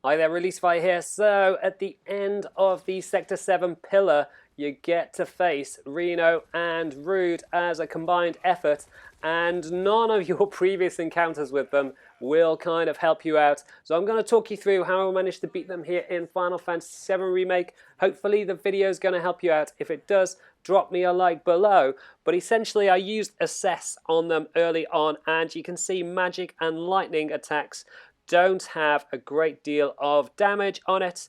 Hi there, Release Fire here. So, at the end of the Sector 7 pillar, you get to face Reno and Rude as a combined effort, and none of your previous encounters with them will kind of help you out. So I'm going to talk you through how I managed to beat them here in Final Fantasy VII Remake. Hopefully the video is going to help you out. If it does, drop me a like below. But essentially I used Assess on them early on, and you can see magic and lightning attacks don't have a great deal of damage on it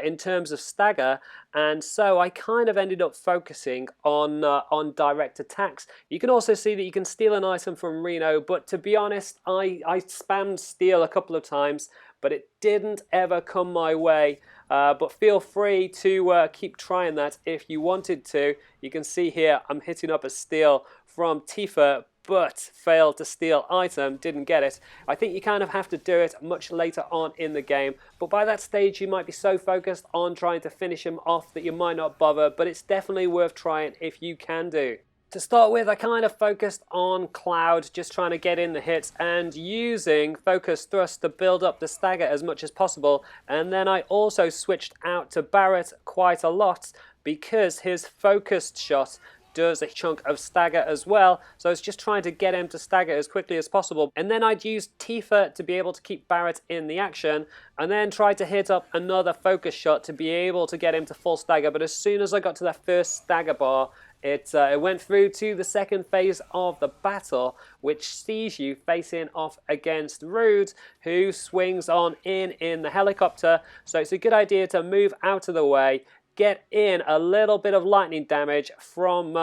in terms of stagger, and so I kind of ended up focusing on direct attacks. You can also see that you can steal an item from Reno, but to be honest, I spammed steal a couple of times, but it didn't ever come my way. But feel free to keep trying that if you wanted to. You can see here I'm hitting up a steal from Tifa, but failed to steal item, didn't get it. I think you kind of have to do it much later on in the game, but by that stage you might be so focused on trying to finish him off that you might not bother, but it's definitely worth trying if you can do. To start with, I kind of focused on Cloud, just trying to get in the hits and using Focus Thrust to build up the stagger as much as possible, and then I also switched out to Barret quite a lot because his focused shot does a chunk of stagger as well, so it's just trying to get him to stagger as quickly as possible. And then I'd use Tifa to be able to keep Barret in the action, and then try to hit up another focus shot to be able to get him to full stagger. But as soon as I got to that first stagger bar, it went through to the second phase of the battle, which sees you facing off against Rude, who swings on in the helicopter. So it's a good idea to move out of the way, get in a little bit of lightning damage from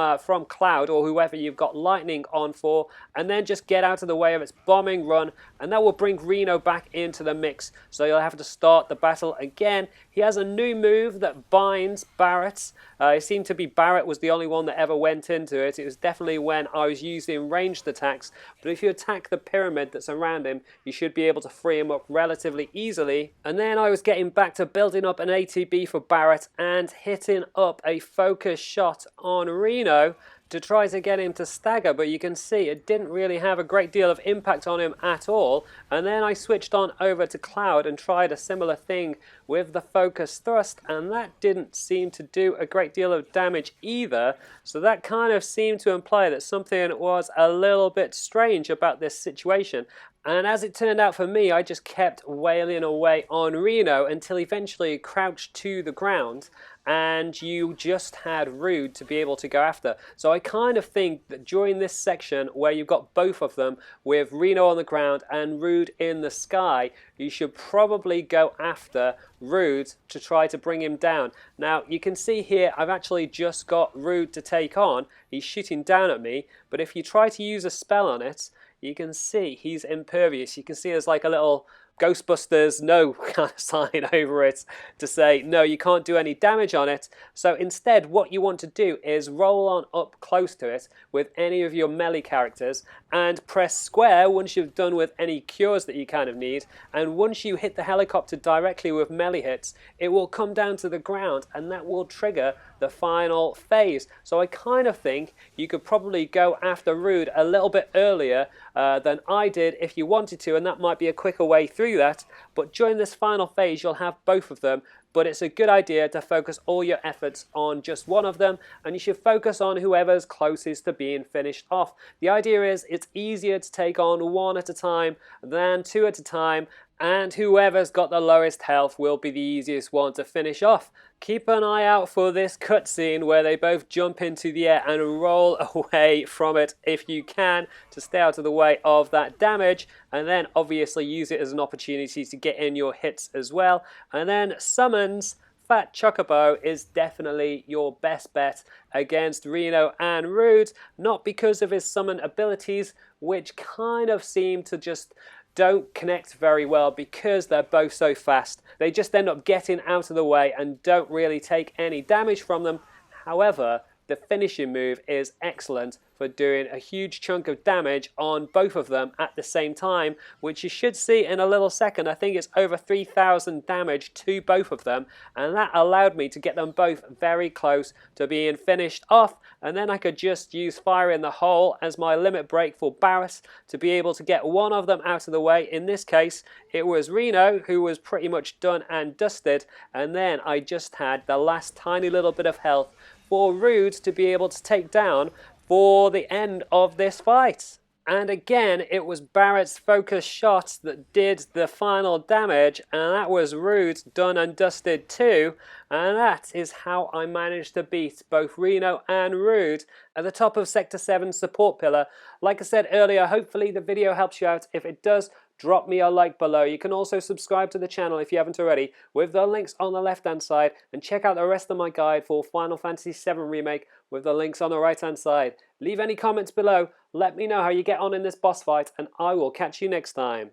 Cloud or whoever you've got lightning on for, and then just get out of the way of its bombing run, and that will bring Reno back into the mix. So you'll have to start the battle again. He has a new move that binds Barret. It seemed to be Barret was the only one that ever went into it. It was definitely when I was using ranged attacks, but if you attack the pyramid that's around him, you should be able to free him up relatively easily. And then I was getting back to building up an ATB for Barret and hitting up a focus shot on Reno to try to get him to stagger, but you can see it didn't really have a great deal of impact on him at all. And then I switched on over to Cloud and tried a similar thing with the focus thrust, and that didn't seem to do a great deal of damage either. So that kind of seemed to imply that something was a little bit strange about this situation. And as it turned out for me, I just kept wailing away on Reno until eventually it crouched to the ground, and you just had Rude to be able to go after. So I kind of think that during this section where you've got both of them with Reno on the ground and Rude in the sky, you should probably go after Rude to try to bring him down. Now you can see here I've actually just got Rude to take on. He's shooting down at me, but if you try to use a spell on it, you can see he's impervious. You can see there's like a little Ghostbusters no kind of sign over it to say no, you can't do any damage on it. So instead what you want to do is roll on up close to it with any of your melee characters and press square once you've done with any cures that you kind of need, and once you hit the helicopter directly with melee hits, it will come down to the ground and that will trigger the final phase. So I kind of think you could probably go after Rude a little bit earlier than I did if you wanted to, and that might be a quicker way through that. But during this final phase you'll have both of them, but it's a good idea to focus all your efforts on just one of them, and you should focus on whoever's closest to being finished off. The idea is it's easier to take on one at a time than two at a time, and whoever's got the lowest health will be the easiest one to finish off. Keep an eye out for this cutscene where they both jump into the air and roll away from it if you can, to stay out of the way of that damage, and then obviously use it as an opportunity to get in your hits as well. And then summons Fat Chocobo is definitely your best bet against Reno and Rude, not because of his summon abilities, which kind of seem to just don't connect very well because they're both so fast. They just end up getting out of the way and don't really take any damage from them. However, the finishing move is excellent for doing a huge chunk of damage on both of them at the same time, which you should see in a little second. I think it's over 3,000 damage to both of them, and that allowed me to get them both very close to being finished off, and then I could just use Fire in the Hole as my limit break for Barret to be able to get one of them out of the way. In this case, it was Reno, who was pretty much done and dusted, and then I just had the last tiny little bit of health for Rude to be able to take down for the end of this fight. And again, it was Barret's focus shot that did the final damage, and that was Rude done and dusted too. And that is how I managed to beat both Reno and Rude at the top of Sector 7 support pillar. Like I said earlier, hopefully the video helps you out. If it does, drop me a like below. You can also subscribe to the channel if you haven't already, with the links on the left hand side, and check out the rest of my guide for Final Fantasy VII Remake with the links on the right hand side. Leave any comments below, let me know how you get on in this boss fight, and I will catch you next time.